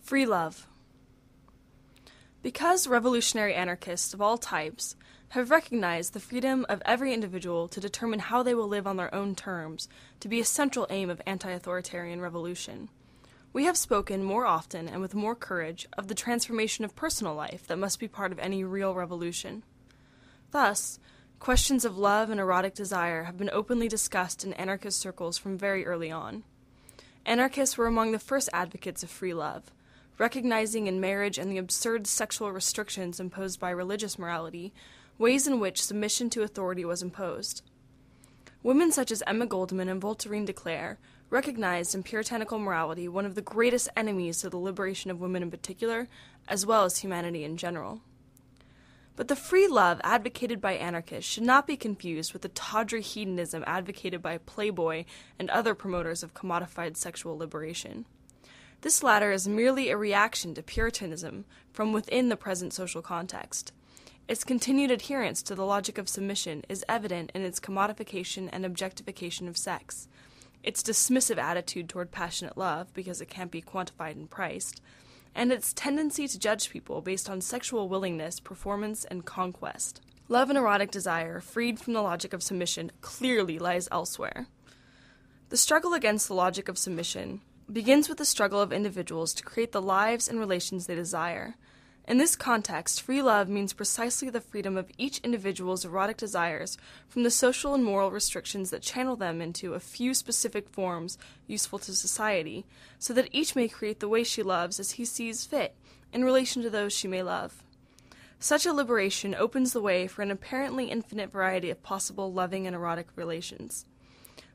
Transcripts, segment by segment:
Free love. Because revolutionary anarchists of all types have recognized the freedom of every individual to determine how they will live on their own terms to be a central aim of anti-authoritarian revolution, we have spoken more often and with more courage of the transformation of personal life that must be part of any real revolution. Thus, questions of love and erotic desire have been openly discussed in anarchist circles from very early on. Anarchists were among the first advocates of free love, recognizing in marriage and the absurd sexual restrictions imposed by religious morality, ways in which submission to authority was imposed. Women such as Emma Goldman and Voltairine de Cleyre recognized in puritanical morality one of the greatest enemies to the liberation of women in particular, as well as humanity in general. But the free love advocated by anarchists should not be confused with the tawdry hedonism advocated by Playboy and other promoters of commodified sexual liberation. This latter is merely a reaction to Puritanism from within the present social context. Its continued adherence to the logic of submission is evident in its commodification and objectification of sex, its dismissive attitude toward passionate love because it can't be quantified and priced, and its tendency to judge people based on sexual willingness, performance, and conquest. Love and erotic desire, freed from the logic of submission, clearly lies elsewhere. The struggle against the logic of submission begins with the struggle of individuals to create the lives and relations they desire. In this context, free love means precisely the freedom of each individual's erotic desires from the social and moral restrictions that channel them into a few specific forms useful to society, so that each may create the way she loves as he sees fit, in relation to those she may love. Such a liberation opens the way for an apparently infinite variety of possible loving and erotic relations.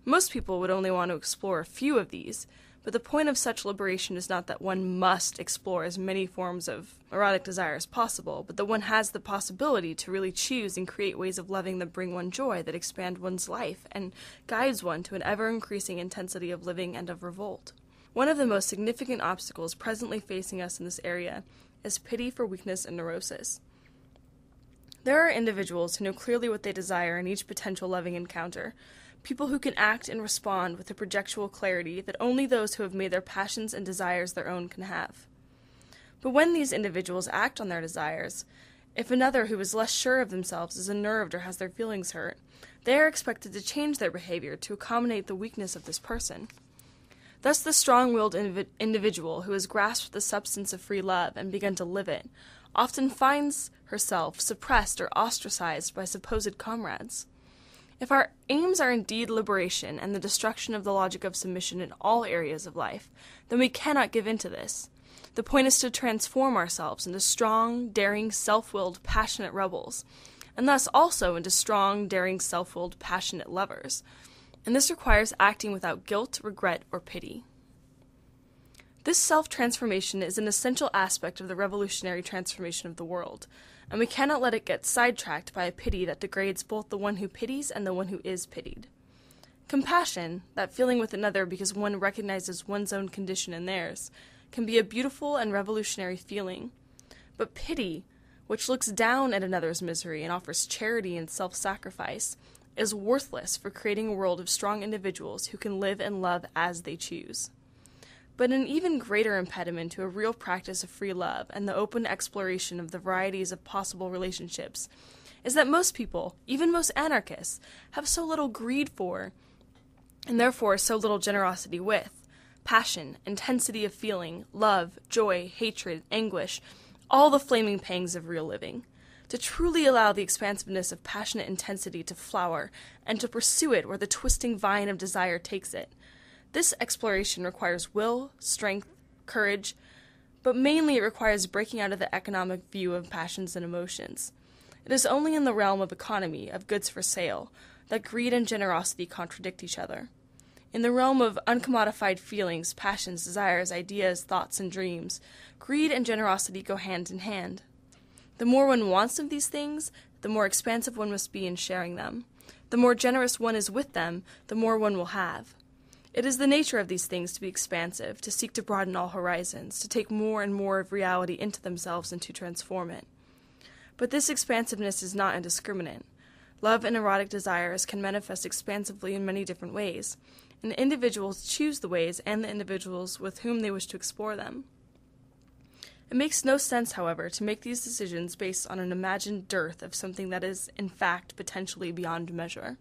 Most people would only want to explore a few of these, but the point of such liberation is not that one must explore as many forms of erotic desire as possible, but that one has the possibility to really choose and create ways of loving that bring one joy, that expand one's life, and guides one to an ever-increasing intensity of living and of revolt. One of the most significant obstacles presently facing us in this area is pity for weakness and neurosis. There are individuals who know clearly what they desire in each potential loving encounter, people who can act and respond with a projectual clarity that only those who have made their passions and desires their own can have. But when these individuals act on their desires, if another who is less sure of themselves is unnerved or has their feelings hurt, they are expected to change their behavior to accommodate the weakness of this person. Thus the strong-willed individual who has grasped the substance of free love and begun to live it often finds herself suppressed or ostracized by supposed comrades. If our aims are indeed liberation and the destruction of the logic of submission in all areas of life, then we cannot give in to this. The point is to transform ourselves into strong, daring, self-willed, passionate rebels, and thus also into strong, daring, self-willed, passionate lovers. And this requires acting without guilt, regret, or pity. This self-transformation is an essential aspect of the revolutionary transformation of the world, and we cannot let it get sidetracked by a pity that degrades both the one who pities and the one who is pitied. Compassion, that feeling with another because one recognizes one's own condition in theirs, can be a beautiful and revolutionary feeling. But pity, which looks down at another's misery and offers charity and self-sacrifice, is worthless for creating a world of strong individuals who can live and love as they choose. But an even greater impediment to a real practice of free love and the open exploration of the varieties of possible relationships is that most people, even most anarchists, have so little greed for, and therefore so little generosity with, passion, intensity of feeling, love, joy, hatred, anguish, all the flaming pangs of real living, to truly allow the expansiveness of passionate intensity to flower and to pursue it where the twisting vine of desire takes it. This exploration requires will, strength, courage, but mainly it requires breaking out of the economic view of passions and emotions. It is only in the realm of economy, of goods for sale, that greed and generosity contradict each other. In the realm of uncommodified feelings, passions, desires, ideas, thoughts, and dreams, greed and generosity go hand in hand. The more one wants of these things, the more expansive one must be in sharing them. The more generous one is with them, the more one will have. It is the nature of these things to be expansive, to seek to broaden all horizons, to take more and more of reality into themselves and to transform it. But this expansiveness is not indiscriminate. Love and erotic desires can manifest expansively in many different ways, and individuals choose the ways and the individuals with whom they wish to explore them. It makes no sense, however, to make these decisions based on an imagined dearth of something that is, in fact, potentially beyond measure.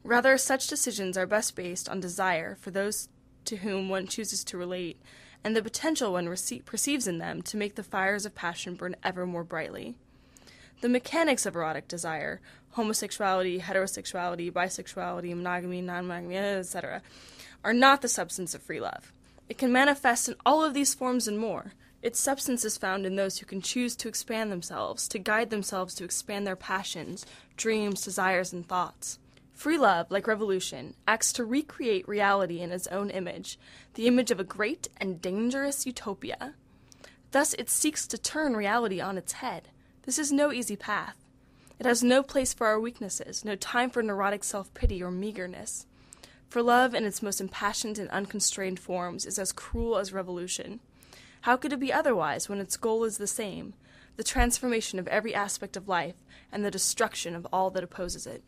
Rather, such decisions are best based on desire for those to whom one chooses to relate, and the potential one perceives in them to make the fires of passion burn ever more brightly. The mechanics of erotic desire, homosexuality, heterosexuality, bisexuality, monogamy, non-monogamy, etc., are not the substance of free love. It can manifest in all of these forms and more. Its substance is found in those who can choose to expand themselves, to guide themselves to expand their passions, dreams, desires, and thoughts. Free love, like revolution, acts to recreate reality in its own image, the image of a great and dangerous utopia. Thus it seeks to turn reality on its head. This is no easy path. It has no place for our weaknesses, no time for neurotic self-pity or meagerness. For love in its most impassioned and unconstrained forms is as cruel as revolution. How could it be otherwise when its goal is the same, the transformation of every aspect of life and the destruction of all that opposes it?